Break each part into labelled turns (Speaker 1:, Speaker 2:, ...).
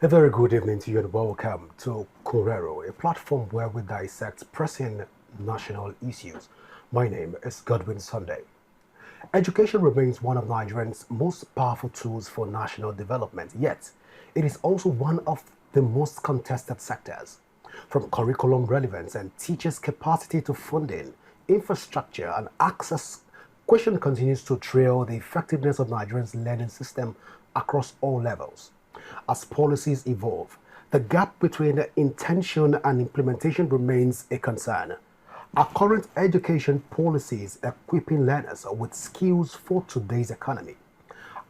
Speaker 1: A very good evening to you and welcome to Correro, a platform where we dissect pressing national issues. My name is Godwin Sunday. Education remains one of Nigerians' most powerful tools for national development, yet it is also one of the most contested sectors. From curriculum relevance and teachers' capacity to funding, infrastructure, and access, question continues to trail the effectiveness of Nigeria's learning system across all levels. As policies evolve, the gap between intention and implementation remains a concern. Are current education policies equipping learners with skills for today's economy?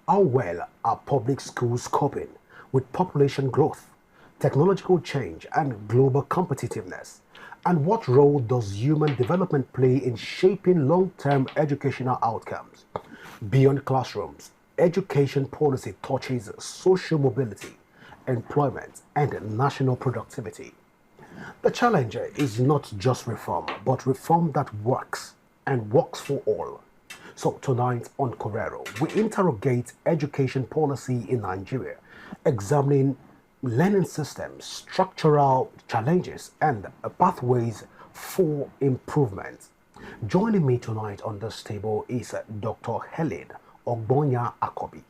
Speaker 1: How well are public schools coping with population growth, technological change, and global competitiveness? And what role does human development play in shaping long term educational outcomes? Beyond classrooms, education policy touches social mobility, employment, and national productivity. The challenge is not just reform, but reform that works and works for all. So tonight on Correro, we interrogate education policy in Nigeria, examining learning systems, structural challenges, and pathways for improvement. Joining me tonight on this table is Dr. Helen Agbonya Akobi,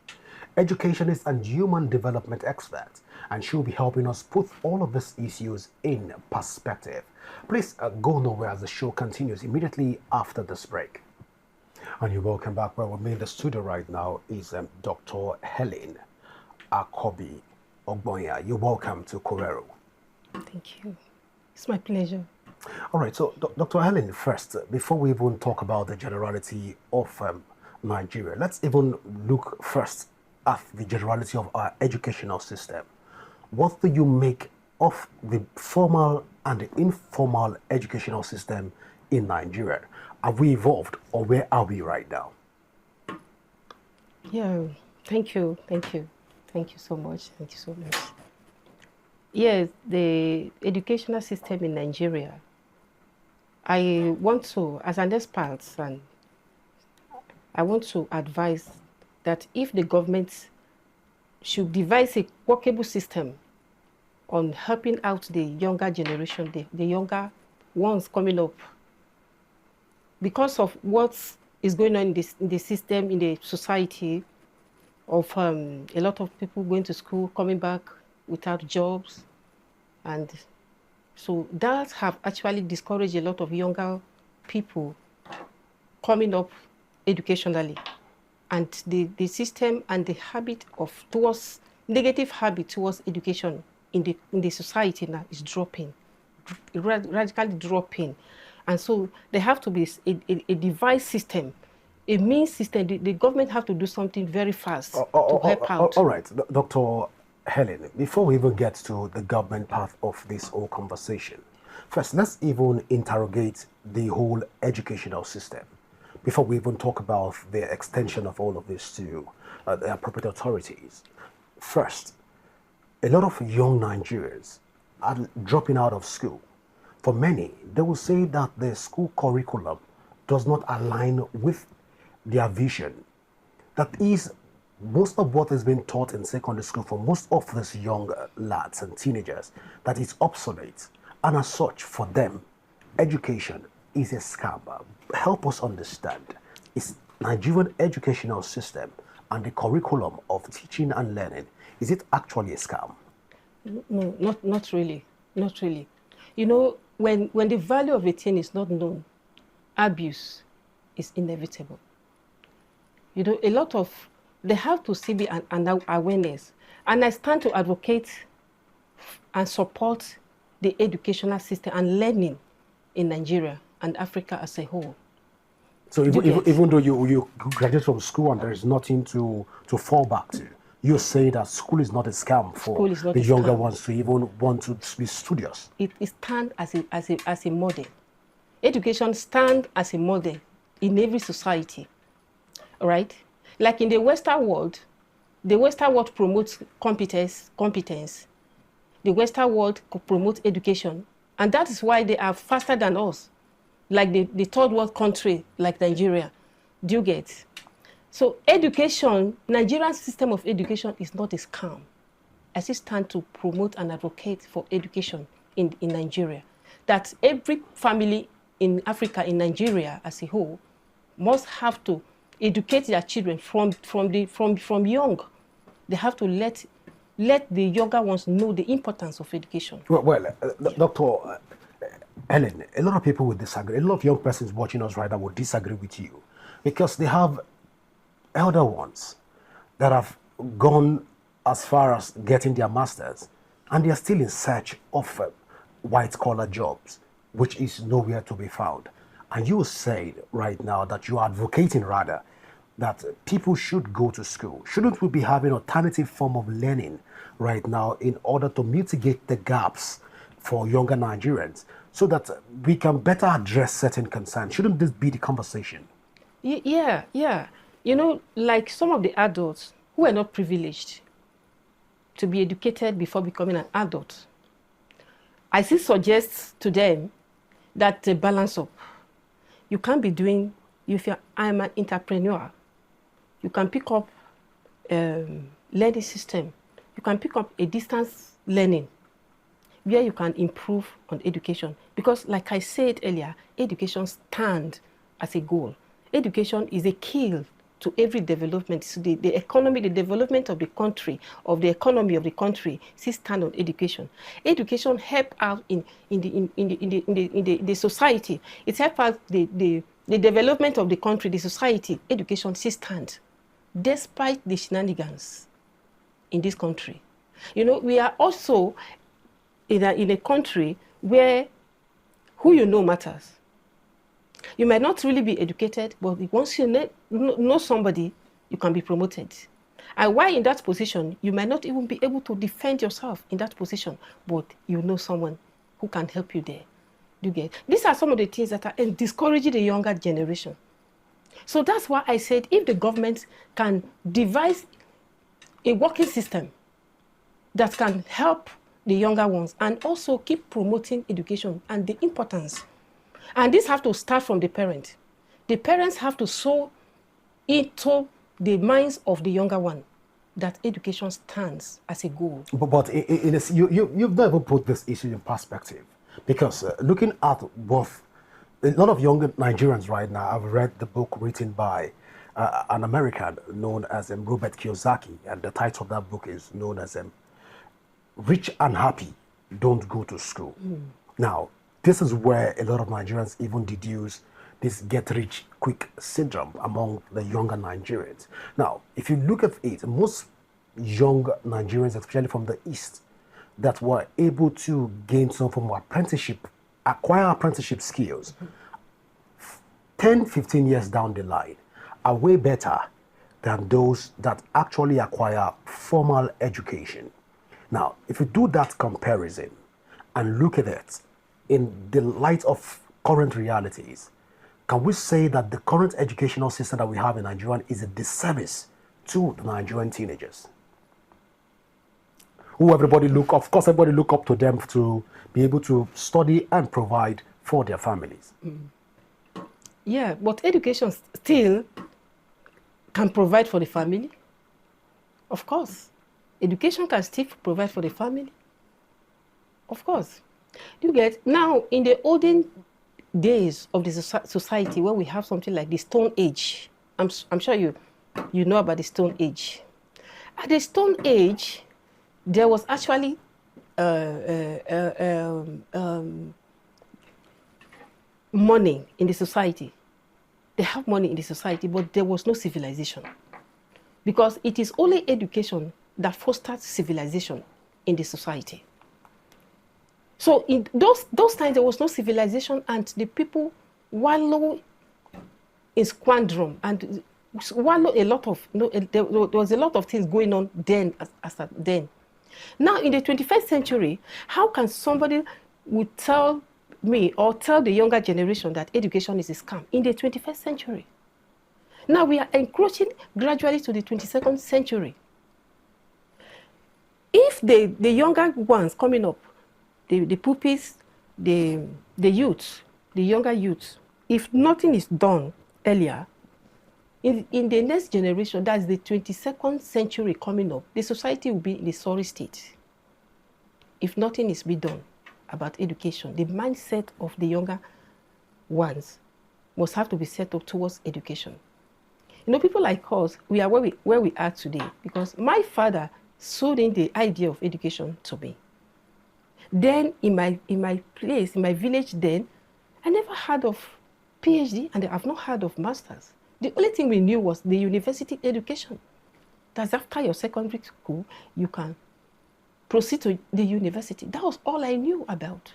Speaker 1: educationist and human development expert, and she'll be helping us put all of these issues in perspective. Please go nowhere as the show continues immediately after this break. And you're welcome back. Where we're in the studio right now is Dr. Helen Akobi Agbonya. You're welcome to Correro.
Speaker 2: Thank you. It's my pleasure.
Speaker 1: All right, so Dr. Helen, first, before we even talk about the generality of Nigeria, let's even look first at the generality of our educational system. What do you make of the formal and the informal educational system in Nigeria? Have we evolved, or where are we right now?
Speaker 2: Yeah, thank you. Thank you so much. Thank you so much. Yes, the educational system in Nigeria, I want to, as an expert, and I want to advise that if the government should devise a workable system on helping out the younger generation, the younger ones coming up, because of what is going on in the system, in the society, of a lot of people going to school, coming back without jobs. And so that have actually discouraged a lot of younger people coming up educationally. And the system and the habit of towards negative habit towards education in the society now is dropping, radically dropping. And so there have to be a device system, a means system. The government have to do something very fast to help out.
Speaker 1: All right, Dr. Helen, before we even get to the government part of this whole conversation, first let's even interrogate the whole educational system before we even talk about the extension of all of this to the appropriate authorities. First, a lot of young Nigerians are dropping out of school. For many, they will say that the school curriculum does not align with their vision. That is, most of what is being taught in secondary school for most of these young lads and teenagers, that is obsolete. And as such, for them, education is a scam. Help us understand, is Nigerian educational system and the curriculum of teaching and learning, is it actually a scam?
Speaker 2: No, not really. Not really. You know, when the value of a thing is not known, abuse is inevitable. You know, a lot of, there have to still be an awareness. And I stand to advocate and support the educational system and learning in Nigeria and Africa as a whole.
Speaker 1: So even though you graduate from school and there is nothing to fall back to, you say that school is not a scam for the younger ones to even want to be studious.
Speaker 2: It stands as a model. Education stands as a model in every society, right? Like in the Western world promotes competence. The Western world promotes education, and that is why they are faster than us. Like the third world country, like Nigeria, do you get? So education, Nigerian system of education is not a scam. I still stand to promote and advocate for education in Nigeria. That every family in Africa, in Nigeria as a whole, must have to educate their children from young. They have to let the younger ones know the importance of education.
Speaker 1: Dr. Helen, a lot of people would disagree. A lot of young persons watching us right now would disagree with you because they have elder ones that have gone as far as getting their masters, and they are still in search of white-collar jobs, which is nowhere to be found. And you say right now that you are advocating, rather, that people should go to school. Shouldn't we be having alternative form of learning right now in order to mitigate the gaps for younger Nigerians so that we can better address certain concerns? Shouldn't this be the conversation?
Speaker 2: Yeah. You know, like some of the adults who are not privileged to be educated before becoming an adult, I still suggest to them that they balance up. You can't be doing, I'm an entrepreneur, you can pick up learning system. You can pick up a distance learning where you can improve on education. Because like I said earlier, education stands as a goal. Education is a key to every development. So the economy, the development of the country, of the economy of the country, still stand on education. Education help out in the society. It helps out the development of the country, the society. Education still stands, despite the shenanigans in this country. You know, we are also in a country where who you know matters. You might not really be educated, but once you know somebody, you can be promoted. And while in that position, you might not even be able to defend yourself in that position, but you know someone who can help you there. You get? These are some of the things that are discouraging the younger generation. So that's why I said if the government can devise a working system that can help the younger ones and also keep promoting education and the importance. And this have to start from the parent. The parents have to sow into the minds of the younger one that education stands as a goal.
Speaker 1: But you've never put this issue in perspective because looking at both, a lot of younger Nigerians right now have read the book written by an American known as Robert Kiyosaki, and the title of that book is known as Rich and Happy Don't Go to School. Now, this is where a lot of Nigerians even deduce this get-rich-quick syndrome among the younger Nigerians. Now, if you look at it, most young Nigerians, especially from the East, that were able to gain some form of apprenticeship, acquire apprenticeship skills, 10, 15 years down the line, are way better than those that actually acquire formal education. Now, if you do that comparison and look at it in the light of current realities, can we say that the current educational system that we have in Nigeria is a disservice to the Nigerian teenagers? Who everybody look up to them to be able to study and provide for their families.
Speaker 2: Yeah, but education still can provide for the family. Of course. Education can still provide for the family. Of course. You get, now in the olden days of the society where we have something like the Stone Age, I'm sure you know about the Stone Age. At the Stone Age, there was actually money in the society. They have money in the society, but there was no civilization. Because it is only education that fosters civilization in the society. So in those times, there was no civilization, and the people wallow in squandrum and wallow a lot of, there was a lot of things going on then then. Now in the 21st century, how can somebody would tell me or tell the younger generation that education is a scam in the 21st century? Now we are encroaching gradually to the 22nd century. If the younger ones coming up, the pupils, the youths, the younger youths, if nothing is done earlier, in the next generation, that's the 22nd century coming up, the society will be in a sorry state if nothing is being done about education. The mindset of the younger ones must have to be set up towards education. You know, people like us, we are where we are today because my father sold in the idea of education to me. Then in my place, in my village then, I never heard of PhD and I've not heard of masters. The only thing we knew was the university education. That's after your secondary school, you can proceed to the university. That was all I knew about.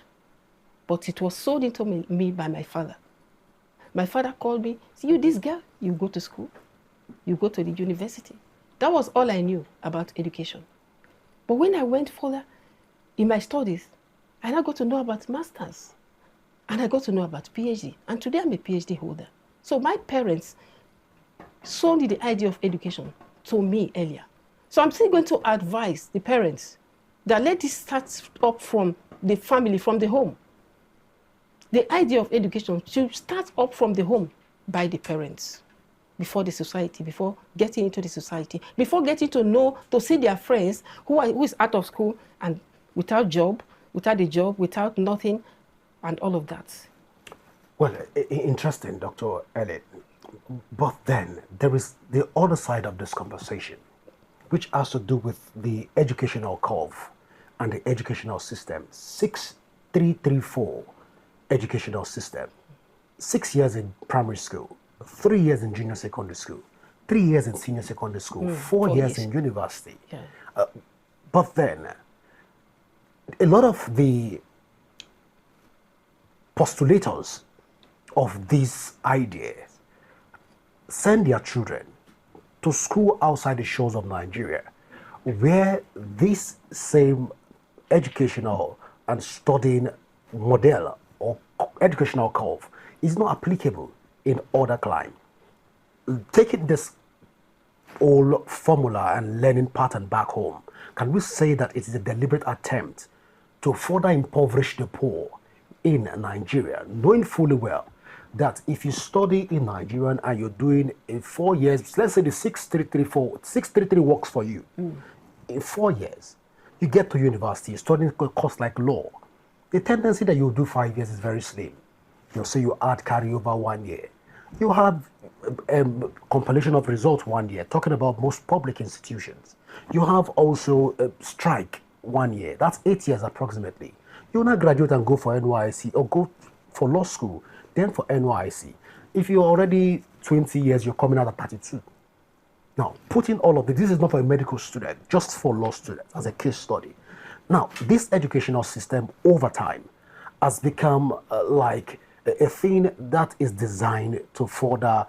Speaker 2: But it was sold into me by my father. My father called me, see you, this girl, you go to school, you go to the university. That was all I knew about education. But when I went further in my studies, I now got to know about masters. And I got to know about PhD. And today I'm a PhD holder. So my parents sold the idea of education to me earlier. So I'm still going to advise the parents that let this start up from the family, from the home. The idea of education should start up from the home by the parents, before the society, before getting into the society, before getting to know, to see their friends who is out of school and without a job, without nothing, and all of that.
Speaker 1: Well, interesting, Dr. Helen. But then there is the other side of this conversation, which has to do with the educational curve and the educational system. 6334 educational system. 6 years in primary school, 3 years in junior secondary school, 3 years in senior secondary school, 4 years in university.
Speaker 2: Yeah.
Speaker 1: But then, a lot of the postulators of these ideas send their children to school outside the shores of Nigeria, where this same educational and studying model or educational curve is not applicable in other climes. Taking this old formula and learning pattern back home, can we say that it is a deliberate attempt to further impoverish the poor in Nigeria, knowing fully well that if you study in Nigeria and you're doing in 4 years, let's say the 633 works for you, in 4 years, you get to university, studying a course like law, the tendency that you'll do 5 years is very slim. You'll say you add carryover 1 year. You have compilation of results 1 year, talking about most public institutions. You have also a strike 1 year. That's 8 years approximately. You'll not graduate and go for NYC or go for law school, then for NYC. If you're already 20 years, you're coming out at 32. Now, putting all of this is not for a medical student, just for law students as a case study. Now, this educational system over time has become like a thing that is designed to further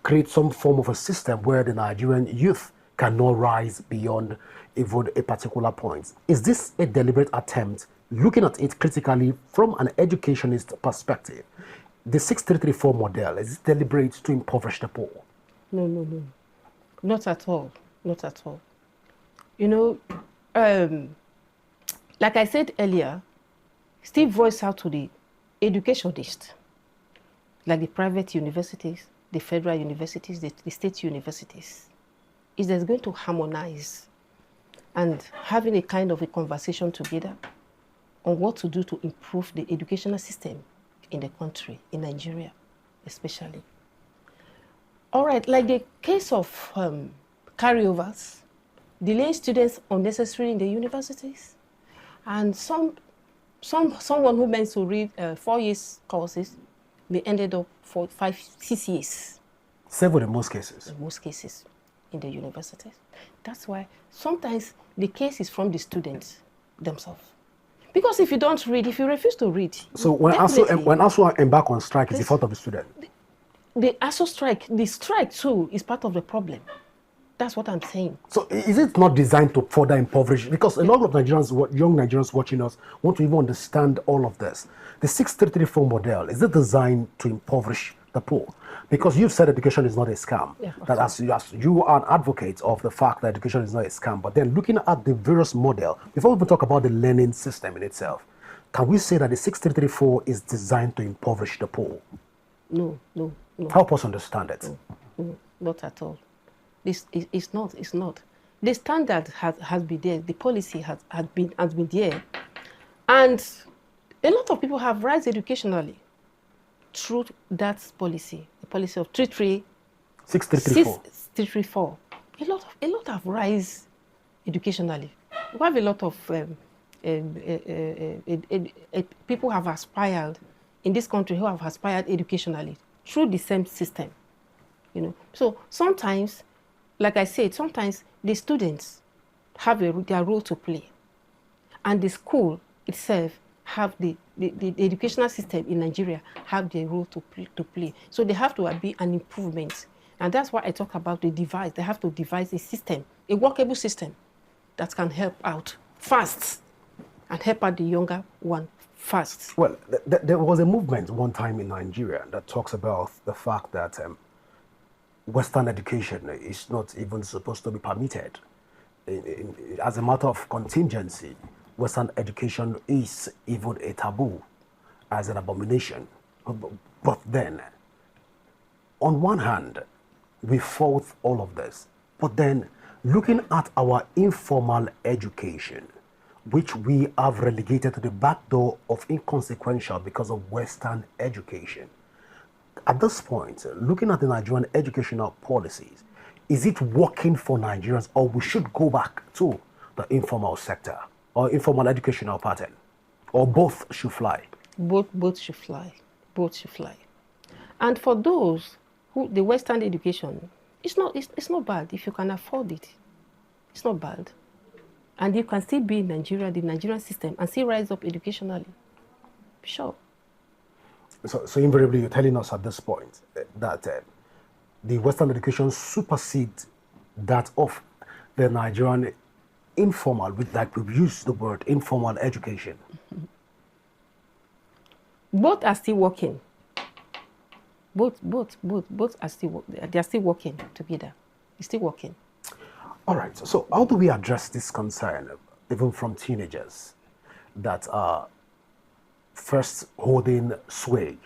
Speaker 1: create some form of a system where the Nigerian youth cannot rise beyond even a particular point. Is this a deliberate attempt, looking at it critically from an educationist perspective? The 6334 model, is it deliberate to impoverish the poor?
Speaker 2: No. Not at all. Not at all. You know, like I said earlier, still voice out to the educationists, like the private universities, the federal universities, the state universities, is that going to harmonize and having a kind of a conversation together on what to do to improve the educational system in the country, in Nigeria especially. All right, like the case of carryovers, delaying students unnecessarily in the universities, and someone who meant to read 4 years courses, they ended up for 5-6 years.
Speaker 1: 7 in most cases.
Speaker 2: In most cases in the universities. That's why sometimes the case is from the students themselves. Because if you don't read, if you refuse to read,
Speaker 1: so when ASU embark on strike, it's the fault of the student.
Speaker 2: The ASU strike, the strike too is part of the problem. That's what I'm saying. So
Speaker 1: is it not designed to further impoverish? Because a lot of Nigerians, young Nigerians watching us, want to even understand all of this. The 6334 model, is it designed to impoverish the poor? Because you've said education is not a scam.
Speaker 2: Yeah,
Speaker 1: that as you are an advocate of the fact that education is not a scam, but then looking at the various model, before we even talk about the learning system in itself, can we say that the 6334 is designed to impoverish the poor?
Speaker 2: No.
Speaker 1: Help us understand it.
Speaker 2: No. not at all. It's not. The standard has been there. The policy has been there. And a lot of people have rise educationally through that policy, the policy of 6334. A lot have rise educationally. We have a lot of people have aspired in this country who have aspired educationally through the same system. So sometimes, like I said, sometimes the students have their role to play, and the school itself have the educational system in Nigeria have their role to play. So they have to be an improvement, and that's why I talk about the device. They have to devise a system, a workable system that can help out fast and help out the younger one fast.
Speaker 1: Well, there was a movement one time in Nigeria that talks about the fact that Western education is not even supposed to be permitted. As a matter of contingency, Western education is even a taboo, as an abomination. But then, on one hand, we fought all of this. But then, looking at our informal education, which we have relegated to the back door of inconsequential because of Western education. At this point, looking at the Nigerian educational policies, is it working for Nigerians, or we should go back to the informal sector or informal educational pattern, or both should fly?
Speaker 2: Both should fly. Both should fly. And for those who the Western education, it's not bad if you can afford it. It's not bad. And you can still be in Nigeria, the Nigerian system, and still rise up educationally. Sure.
Speaker 1: So invariably, you're telling us at this point that the Western education supersedes that of the Nigerian informal, like we've used the word informal education.
Speaker 2: Both are still working. Both are still, they are still working together. It's still working.
Speaker 1: All right. So how do we address this concern, even from teenagers, that are first holding sway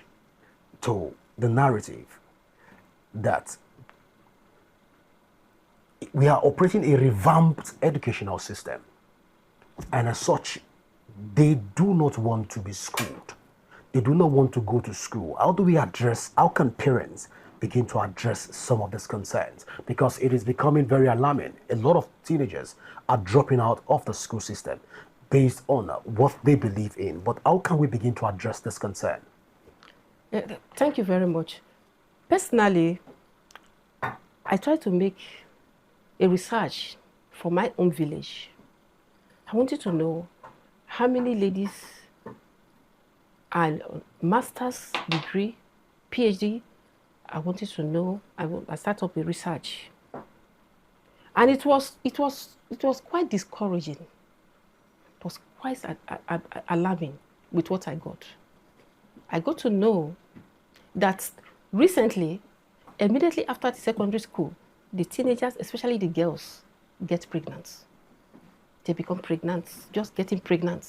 Speaker 1: to the narrative that we are operating a revamped educational system, and as such, they do not want to be schooled. They do not want to go to school. How can parents begin to address some of these concerns? Because it is becoming very alarming. A lot of teenagers are dropping out of the school system based on what they believe in. But how can we begin to address this concern?
Speaker 2: Thank you very much. Personally, I try to make a research for my own village. I wanted to know how many ladies are master's degree, PhD. I wanted to know. I started up a research, and it was quite discouraging. It was quite alarming with what I got. I got to know that recently, immediately after the secondary school, the teenagers, especially the girls, get pregnant. They become pregnant, just getting pregnant.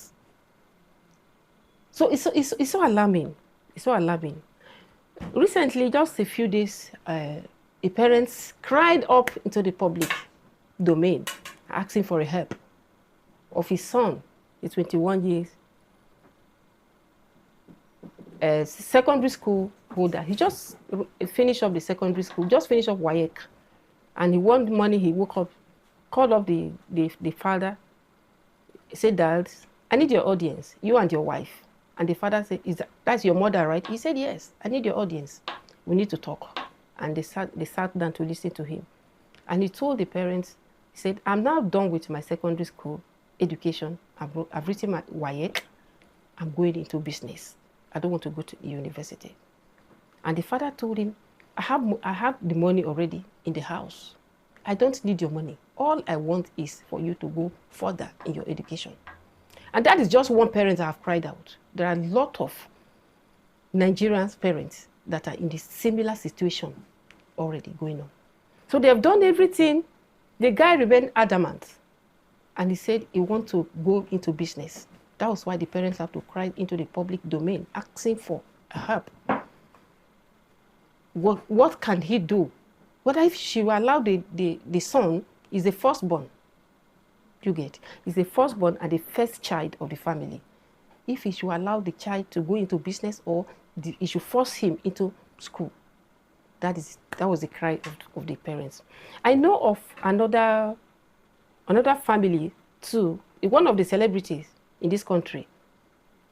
Speaker 2: So it's so alarming. It's so alarming. Recently, just a few days, a parent cried up into the public domain, asking for a help of his son, he's 21 years, secondary school holder. He just finished up the secondary school, just finished up WAEC, and he wanted money. He woke up, called up the father, he said, "Dad, I need your audience, you and your wife." And the father said, "That's your mother, right?" He said, "Yes, I need your audience. We need to talk." And they sat down to listen to him. And he told the parents, he said, "I'm now done with my secondary school education. I've written my WAEC. I'm going into business. I don't want to go to university." And the father told him, I have the money already in the house. I don't need your money. All I want is for you to go further in your education." And that is just one parent that have cried out. There are a lot of Nigerian parents that are in this similar situation already going on. So they have done everything. The guy remained adamant. And he said he wants to go into business. That was why the parents have to cry into the public domain, asking for help. What can he do What if she will allow the son is the firstborn? You get? Is the firstborn and the first child of the family. If he should allow the child to go into business or he should force him into school, that was the cry of the parents. I know of another family too, one of the celebrities in this country.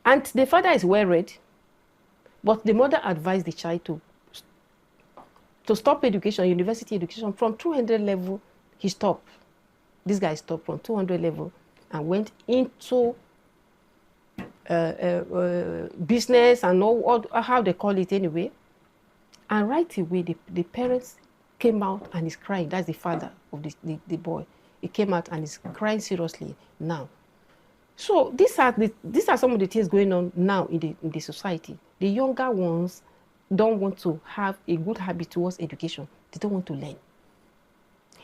Speaker 2: And the father is well read, but the mother advised the child to stop education, university education. From 200 level, he stopped. This guy stopped from 200 level and went into business and all how they call it anyway. And right away, the parents came out and is crying. That's the father of the boy. He came out and is crying seriously now. So these are some of the things going on now in the society. The younger ones don't want to have a good habit towards education. They don't want to learn.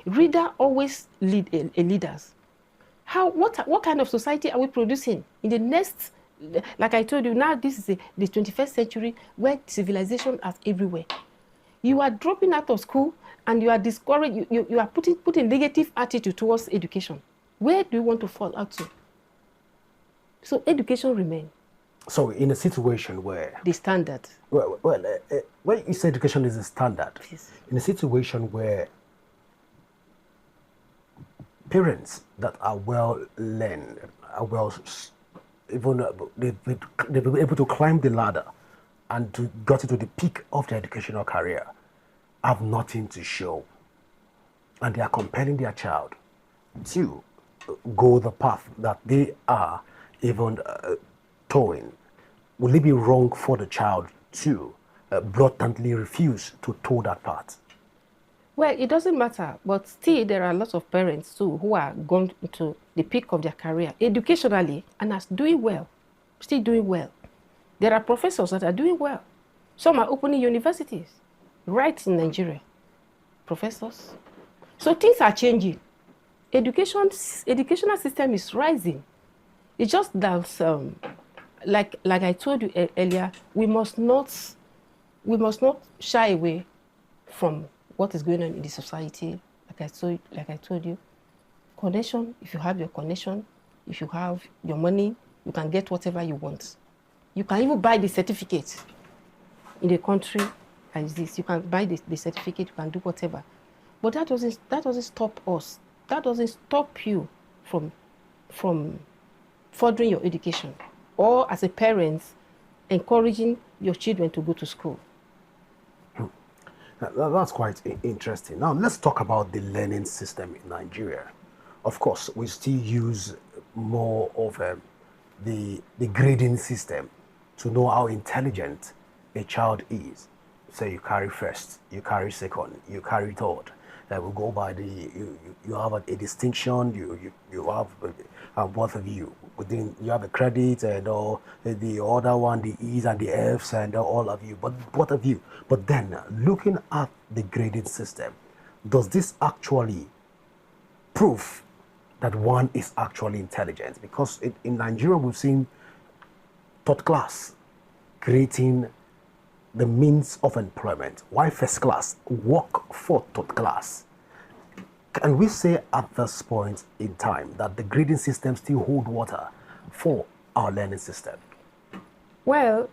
Speaker 2: Reader always lead leaders. What kind of society are we producing in the next? Like I told you, now this is the 21st century where civilization is everywhere. You are dropping out of school and you are discouraged. You are putting negative attitude towards education. Where do you want to fall out to? So education remains.
Speaker 1: So in a situation where
Speaker 2: the standard.
Speaker 1: Well, you say education is a standard.
Speaker 2: Yes.
Speaker 1: In a situation where parents that are well learned, are well, even they've been able to climb the ladder and to got into the peak of their educational career, have nothing to show, and they are compelling their child to go the path that they are even towing. Will it be wrong for the child to blatantly refuse to tow that path?
Speaker 2: Well, it doesn't matter, but still there are lots of parents too who are going to the peak of their career educationally and are doing well, still doing well. There are professors that are doing well. Some are opening universities right in Nigeria. Professors. So things are changing. Educational system is rising. It's just that, like I told you earlier, we must not shy away from what is going on in the society. Like I told you, connection. If you have your connection, if you have your money, you can get whatever you want. You can even buy the certificate in a country like this. You can buy the certificate. You can do whatever, but that doesn't stop us. That doesn't stop you from furthering your education, or as a parent, encouraging your children to go to school.
Speaker 1: That's quite interesting. Now, let's talk about the learning system in Nigeria. Of course, we still use more of the grading system to know how intelligent a child is. Say you carry first, you carry second, you carry third. We go by you have a distinction. You have both of you. Within you have a credit and all the other one, the E's and the F's and all of you. But both of you. But then looking at the grading system, does this actually prove that one is actually intelligent? Because in Nigeria we've seen third class creating the means of employment. Why first class work for third class? Can we say at this point in time that the grading system still hold water for our learning system?
Speaker 2: Well,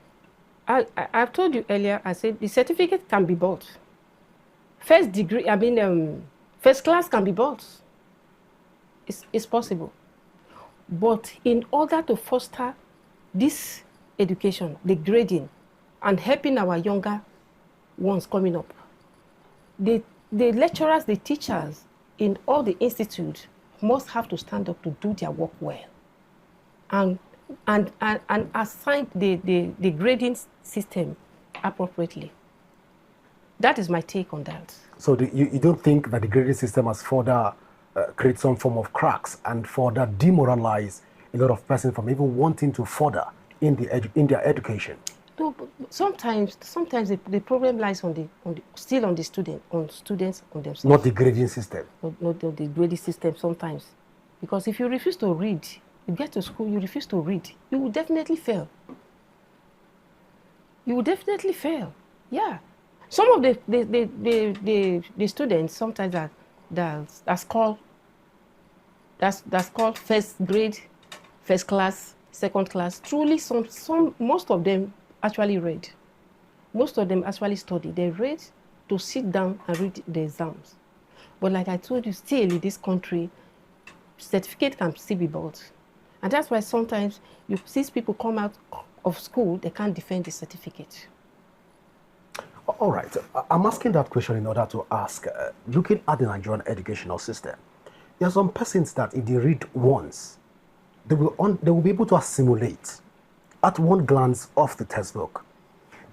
Speaker 2: I've told you earlier, I said the certificate can be bought. First degree, first class can be bought. It's possible. But in order to foster this education, the grading, and helping our younger ones coming up, the lecturers, the teachers in all the institutes must have to stand up to do their work well and assign the grading system appropriately. That is my take on that.
Speaker 1: So you don't think that the grading system has further created some form of cracks and further demoralize a lot of persons from even wanting to further in their education?
Speaker 2: No, but sometimes the problem lies on the students on themselves.
Speaker 1: Not the grading system.
Speaker 2: Not the grading system sometimes, because if you refuse to read, you get to school, you refuse to read, you will definitely fail. You will definitely fail. Yeah, Some of the students sometimes that's called first grade, first class, second class. Truly, most of them actually read. Most of them actually study. They read to sit down and read the exams. But like I told you, still in this country, certificate can still be bought. And that's why sometimes you see people come out of school, they can't defend the certificate.
Speaker 1: All right. I'm asking that question in order to ask, looking at the Nigerian educational system, there are some persons that if they read once, they will be able to assimilate at one glance of the textbook.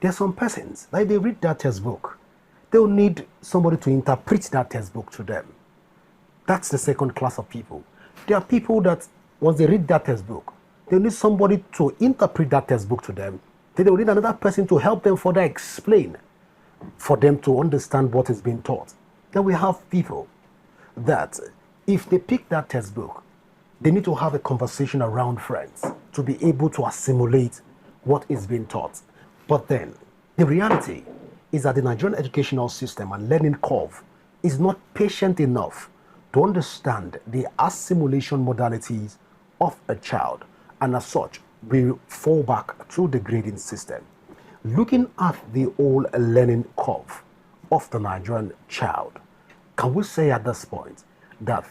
Speaker 1: There are some persons that if they read that textbook, they'll need somebody to interpret that textbook to them. That's the second class of people. There are people that once they read that textbook, they need somebody to interpret that textbook to them. Then they will need another person to help them further explain for them to understand what is being taught. Then we have people that if they pick that textbook, they need to have a conversation around friends to be able to assimilate what is being taught. But then the reality is that the Nigerian educational system and learning curve is not patient enough to understand the assimilation modalities of a child, and as such, we fall back to the grading system. Looking at the whole learning curve of the Nigerian child, can we say at this point that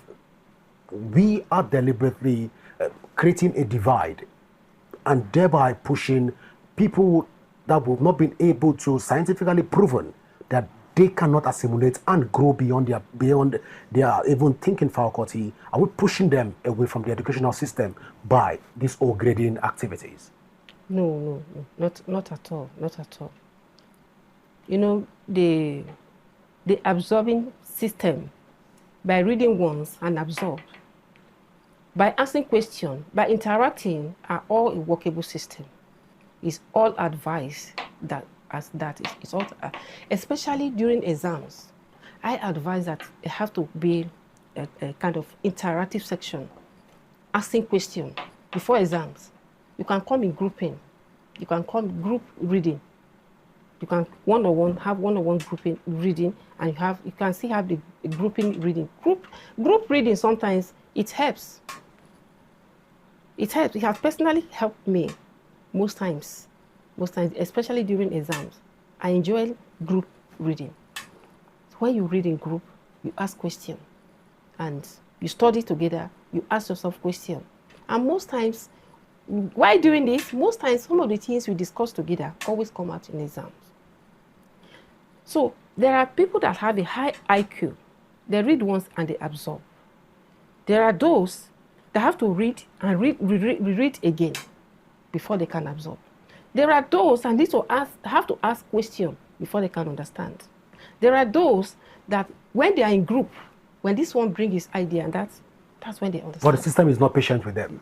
Speaker 1: we are deliberately creating a divide and thereby pushing people that have not been able to scientifically proven that they cannot assimilate and grow beyond their even thinking faculty? Are we pushing them away from the educational system by these all grading activities?
Speaker 2: No, not at all, not at all. You know, the absorbing system, by reading once and absorb, by asking questions, by interacting, are all a workable system. It's all advice that is all, especially during exams. I advise that it have to be a kind of interactive section, asking questions before exams. You can come in grouping, you can come group reading, you can one-on-one have one-on-one grouping reading, and you can still have the grouping reading. Group reading sometimes it helps. It helps. It has personally helped me most times, especially during exams. I enjoy group reading. When you read in group, you ask questions, and you study together. You ask yourself questions, and most times, while doing this, most times some of the things we discuss together always come out in exams. So there are people that have a high IQ. They read once and they absorb. There are those that have to read and reread again before they can absorb. There are those and need to have to ask questions before they can understand. There are those that when they are in group, when this one brings his idea, and that's when they understand.
Speaker 1: But the system is not patient with them.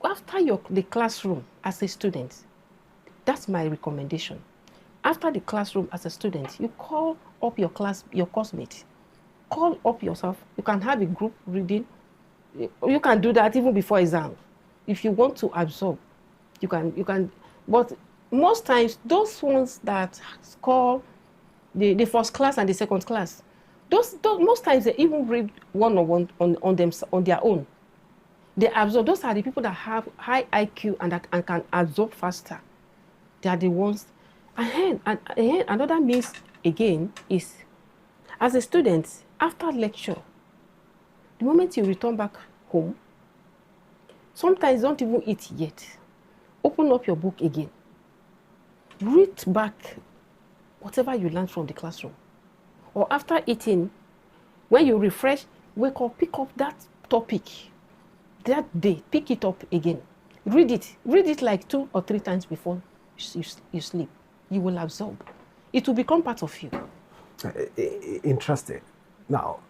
Speaker 2: After the classroom as a student, that's my recommendation. After the classroom as a student, you call up your classmate, call up yourself. You can have a group reading. You can do that even before exam. If you want to absorb, you can. But most times, those ones that score the first class and the second class, those most times they even read one-on-one on their own. They absorb. Those are the people that have high IQ and can absorb faster. They are the ones. And another means again is, as a student, after lecture, the moment you return back home, sometimes don't even eat yet. Open up your book again. Read back whatever you learned from the classroom. Or after eating, when you refresh, wake up, pick up that topic. That day, pick it up again. Read it like 2 or 3 times before you sleep. You will absorb. It will become part of you.
Speaker 1: Interesting. Now,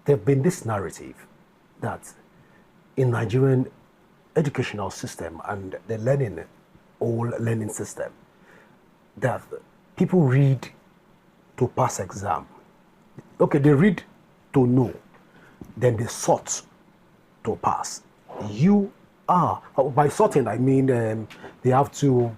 Speaker 1: there have been this narrative that in Nigerian educational system and the whole learning system, that people read to pass exam. Okay, they read to know, then they sort to pass. You are, by sorting, I mean they have to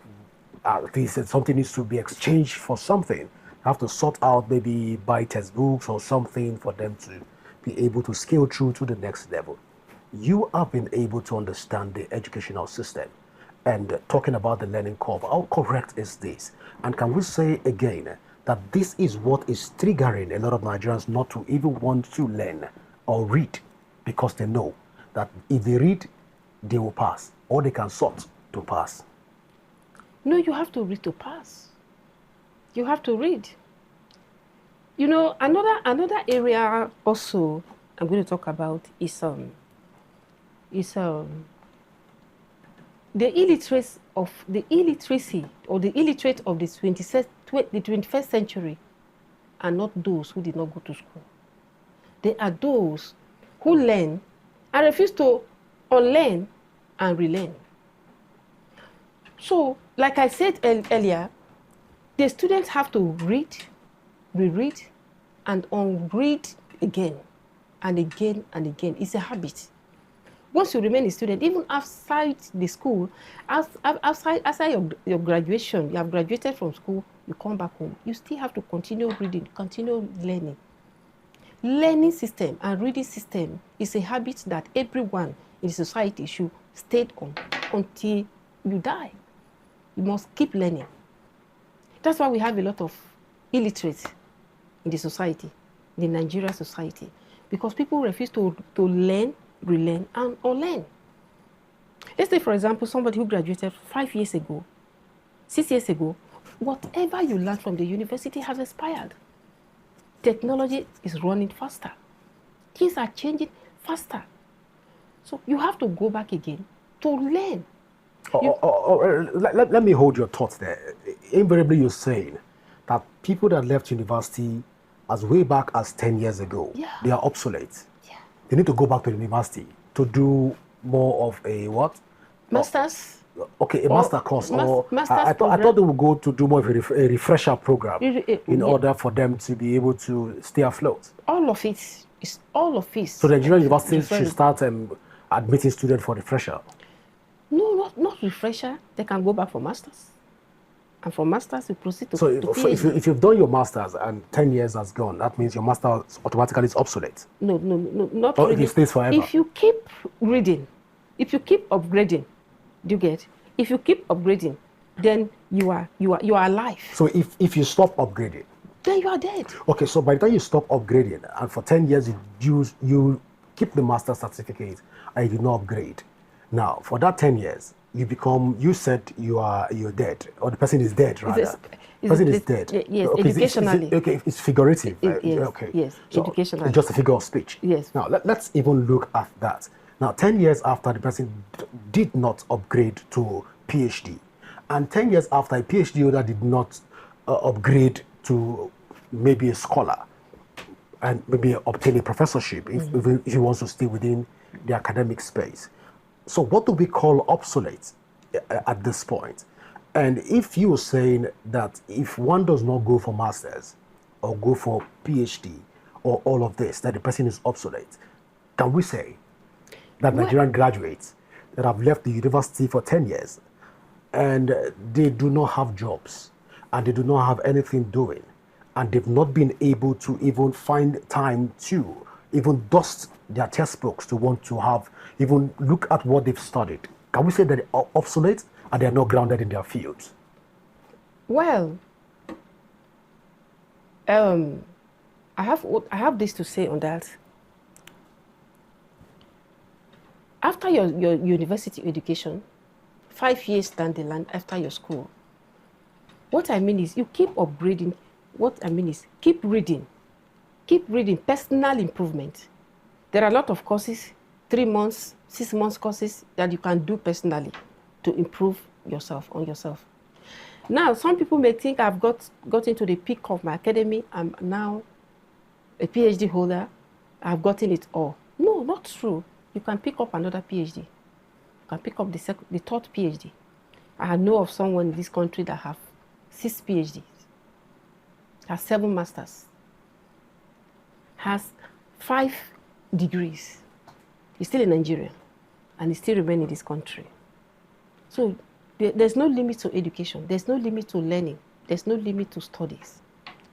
Speaker 1: They said something needs to be exchanged for something. You have to sort out, maybe buy textbooks or something for them to be able to scale through to the next level. You have been able to understand the educational system and talking about the learning curve. How correct is this? And can we say again that this is what is triggering a lot of Nigerians not to even want to learn or read because they know that if they read, they will pass or they can sort to pass?
Speaker 2: No, you have to read to pass. You have to read. You know, another area also I'm going to talk about is the illiteracy or the illiterate of the 21st century are not those who did not go to school. They are those who learn and refuse to unlearn and relearn. So, like I said earlier, the students have to read, reread, and unread again and again and again. It's a habit. Once you remain a student, even outside the school, outside your graduation, you have graduated from school, you come back home, you still have to continue reading, continue learning. Learning system and reading system is a habit that everyone in society should stay on until you die. You must keep learning. That's why we have a lot of illiterates in the society, the Nigerian society, because people refuse to learn, relearn, and unlearn. Let's say, for example, somebody who graduated 5 years ago, 6 years ago, whatever you learned from the university has expired. Technology is running faster. Things are changing faster. So you have to go back again to learn.
Speaker 1: Let me hold your thoughts there. Invariably, you're saying that people that left university as way back as 10 years ago, they are obsolete.
Speaker 2: Yeah.
Speaker 1: They need to go back to the university to do more of a what?
Speaker 2: Masters.
Speaker 1: Okay, a master course.
Speaker 2: Master's
Speaker 1: I thought they would go to do more of a refresher program in
Speaker 2: yeah.
Speaker 1: order for them to be able to stay afloat.
Speaker 2: All of it is all of it.
Speaker 1: So the Nigerian universities should start admitting students for refresher.
Speaker 2: No, not refresher. They can go back for masters, and for masters you proceed to.
Speaker 1: So
Speaker 2: PhD.
Speaker 1: if you've done your masters and 10 years has gone, that means your master automatically is obsolete.
Speaker 2: No, not
Speaker 1: Or
Speaker 2: really.
Speaker 1: it stays forever.
Speaker 2: If you keep reading, if you keep upgrading, do you get? If you keep upgrading, then you are alive.
Speaker 1: So if you stop upgrading,
Speaker 2: then you are dead.
Speaker 1: Okay, so by the time you stop upgrading, and for 10 years you keep the master certificate and you do not upgrade. Now, for that 10 years, you said you're dead, or the person is dead, rather. The person is dead.
Speaker 2: Yes,
Speaker 1: okay,
Speaker 2: educationally.
Speaker 1: It's figurative.
Speaker 2: Yes,
Speaker 1: okay.
Speaker 2: Yes,
Speaker 1: so
Speaker 2: educationally.
Speaker 1: It's just a figure of speech.
Speaker 2: Yes.
Speaker 1: Now, let's even look at that. Now, 10 years after the person did not upgrade to PhD, and 10 years after a PhD holder did not upgrade to maybe a scholar, and maybe obtain a professorship if he wants to stay within the academic space. So what do we call obsolete at this point? And if you were saying that if one does not go for masters or go for PhD or all of this, that the person is obsolete, can we say that Nigerian graduates that have left the university for 10 years and they do not have jobs and they do not have anything doing and they've not been able to even find time to even dust their textbooks to want to have, even look at what they've studied? Can we say that they are obsolete and they are not grounded in their fields?
Speaker 2: Well, I have this to say on that. After your university education, 5 years down the line after your school, what I mean is you keep upgrading. What I mean is keep reading personal improvement. There are a lot of courses, 3 months, 6 months courses that you can do personally to improve yourself on yourself. Now, some people may think I've got into the peak of my academy. I'm now a PhD holder. I've gotten it all. No, not true. You can pick up another PhD. You can pick up the third PhD. I know of someone in this country that have 6 PhDs, has 7 masters, has 5 degrees. He's still in Nigeria, and he still remains in this country. So There's no limit to education. There's no limit to learning. There's no limit to studies.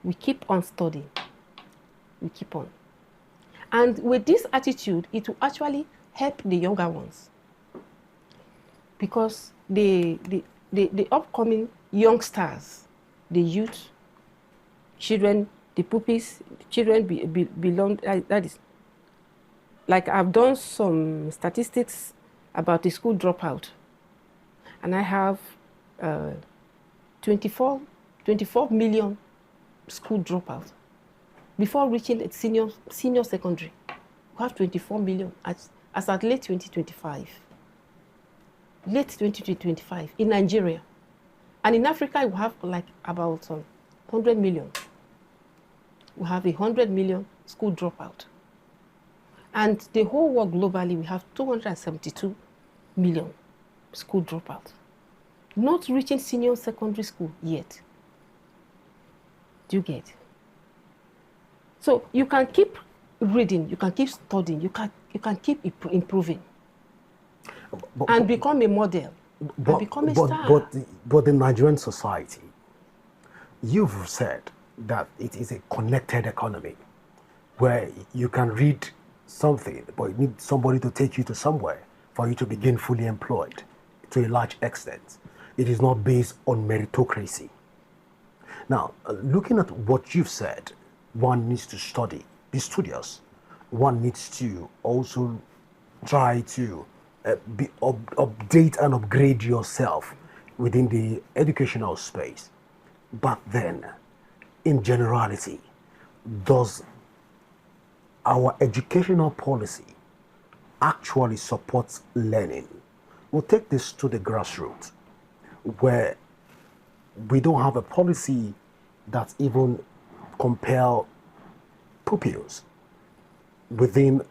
Speaker 2: We keep on studying. We keep on. And with this attitude, it will actually help the younger ones. Because the upcoming youngsters, the youth, children, the puppies, children belong, that is, like I've done some statistics about the school dropout. And I have 24 million school dropouts. Before reaching a senior secondary, we have 24 million as at late 2025. Late 2025 in Nigeria. And in Africa, we have like about 100 million. We have 100 million school dropout. And the whole world globally, we have 272 million school dropout. Not reaching senior secondary school yet. Do you get? So you can keep reading, you can keep studying, you can keep improving. And become a model. And become a star.
Speaker 1: But in Nigerian society, you've said that it is a connected economy where you can read something, but you need somebody to take you to somewhere for you to begin fully employed to a large extent. It is not based on meritocracy. Now, looking at what you've said, one needs to study, be studious. One needs to also try to update and upgrade yourself within the educational space. But then, in generality, does our educational policy actually support learning? We'll take this to the grassroots, where we don't have a policy that even compel pupils within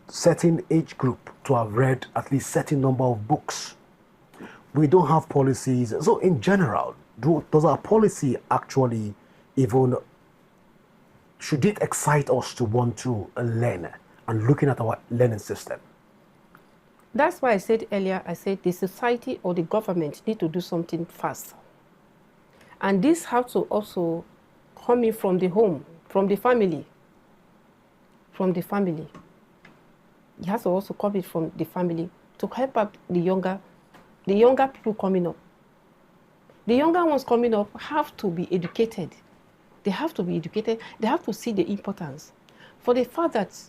Speaker 1: certain age group to have read at least certain number of books. We don't have policies. So in general, does our policy actually even, should it excite us to want to learn and looking at our learning system?
Speaker 2: That's why I said earlier, I said the society or the government need to do something fast. And this has to also come in from the home, from the family. From the family. It has to also come in from the family to help up the younger people coming up. The younger ones coming up have to be educated. They have to be educated. They have to see the importance. For the fact that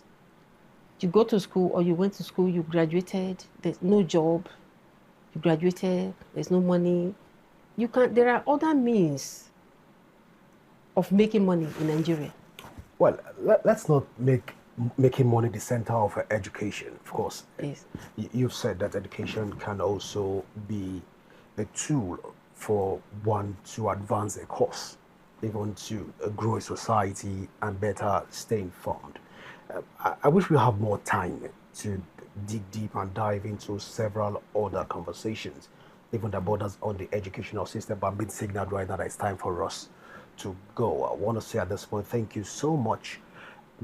Speaker 2: you go to school or you went to school, you graduated, there's no job, you graduated, there's no money. There are other means of making money in Nigeria.
Speaker 1: Well, let's not make making money the center of education, of course.
Speaker 2: Yes.
Speaker 1: You've said that education can also be a tool for one to advance a cause, even to grow a society and better stay informed. I wish we have more time to dig deep and dive into several other conversations, even the borders on the educational system, but I'm being signaled right now that it's time for us to go. I want to say at this point, thank you so much,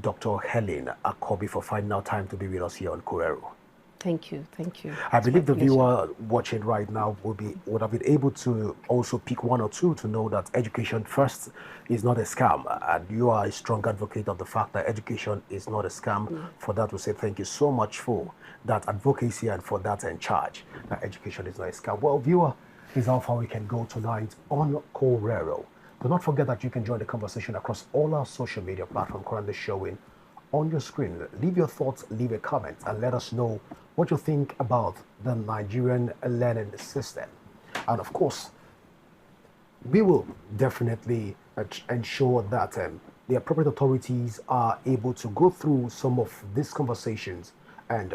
Speaker 1: Dr. Helen Akobi, for finding out time to be with us here on Korero.
Speaker 2: Thank you, thank you.
Speaker 1: I believe the viewer watching right now would have been able to also pick one or two to know that education first is not a scam, and you are a strong advocate of the fact that education is not a scam. For that, we say thank you so much for that advocacy and for that in charge that education is not a scam. Well, viewer, is how far we can go tonight on Korero. Do not forget that you can join the conversation across all our social media platforms currently showing on your screen. Leave your thoughts, leave a comment, and let us know what you think about the Nigerian learning system. And of course, we will definitely ensure that the appropriate authorities are able to go through some of these conversations and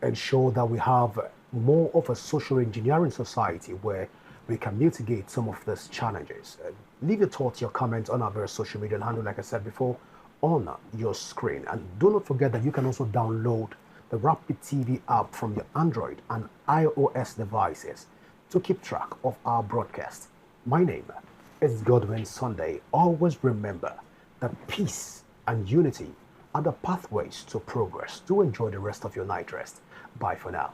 Speaker 1: ensure that we have more of a social engineering society where we can mitigate some of these challenges. Leave your thoughts, your comments on our various social media handle, like I said before, on your screen. And do not forget that you can also download the Rapid TV app from your Android and iOS devices to keep track of our broadcast. My name is Godwin Sunday. Always remember that peace and unity are the pathways to progress. Do enjoy the rest of your night rest. Bye for now.